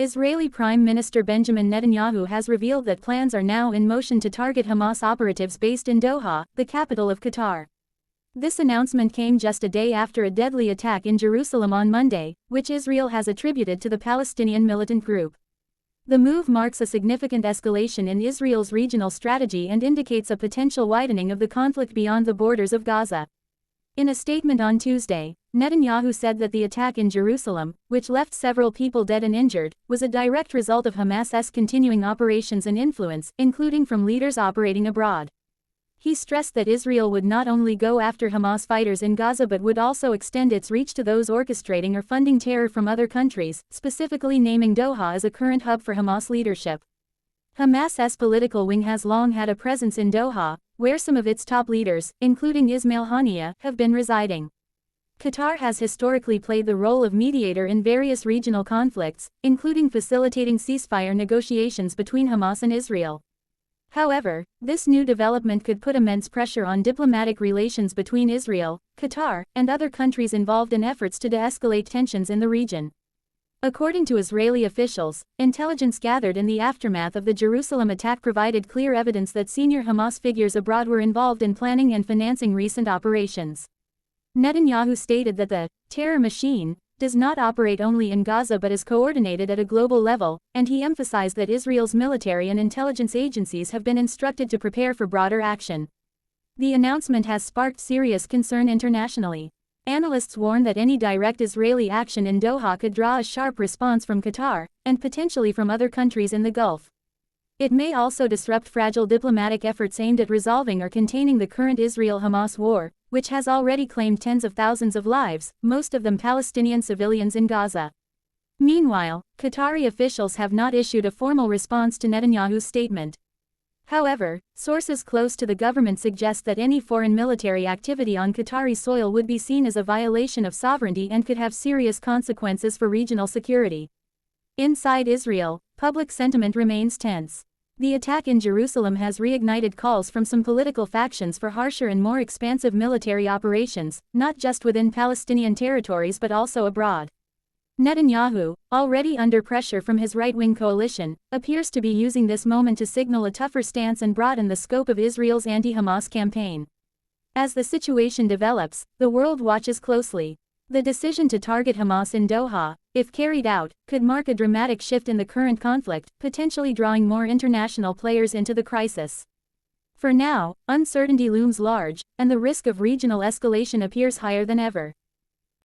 Israeli Prime Minister Benjamin Netanyahu has revealed that plans are now in motion to target Hamas operatives based in Doha, the capital of Qatar. This announcement came just a day after a deadly attack in Jerusalem on Monday, which Israel has attributed to the Palestinian militant group. The move marks a significant escalation in Israel's regional strategy and indicates a potential widening of the conflict beyond the borders of Gaza. In a statement on Tuesday, Netanyahu said that the attack in Jerusalem, which left several people dead and injured, was a direct result of Hamas's continuing operations and influence, including from leaders operating abroad. He stressed that Israel would not only go after Hamas fighters in Gaza but would also extend its reach to those orchestrating or funding terror from other countries, specifically naming Doha as a current hub for Hamas leadership. Hamas's political wing has long had a presence in Doha, where some of its top leaders, including Ismail Haniyeh, have been residing. Qatar has historically played the role of mediator in various regional conflicts, including facilitating ceasefire negotiations between Hamas and Israel. However, this new development could put immense pressure on diplomatic relations between Israel, Qatar, and other countries involved in efforts to de-escalate tensions in the region. According to Israeli officials, intelligence gathered in the aftermath of the Jerusalem attack provided clear evidence that senior Hamas figures abroad were involved in planning and financing recent operations. Netanyahu stated that the terror machine does not operate only in Gaza but is coordinated at a global level, and he emphasized that Israel's military and intelligence agencies have been instructed to prepare for broader action. The announcement has sparked serious concern internationally. Analysts warn that any direct Israeli action in Doha could draw a sharp response from Qatar, and potentially from other countries in the Gulf. It may also disrupt fragile diplomatic efforts aimed at resolving or containing the current Israel-Hamas war, which has already claimed tens of thousands of lives, most of them Palestinian civilians in Gaza. Meanwhile, Qatari officials have not issued a formal response to Netanyahu's statement. However, sources close to the government suggest that any foreign military activity on Qatari soil would be seen as a violation of sovereignty and could have serious consequences for regional security. Inside Israel, public sentiment remains tense. The attack in Jerusalem has reignited calls from some political factions for harsher and more expansive military operations, not just within Palestinian territories but also abroad. Netanyahu, already under pressure from his right-wing coalition, appears to be using this moment to signal a tougher stance and broaden the scope of Israel's anti-Hamas campaign. As the situation develops, the world watches closely. The decision to target Hamas in Doha, if carried out, could mark a dramatic shift in the current conflict, potentially drawing more international players into the crisis. For now, uncertainty looms large, and the risk of regional escalation appears higher than ever.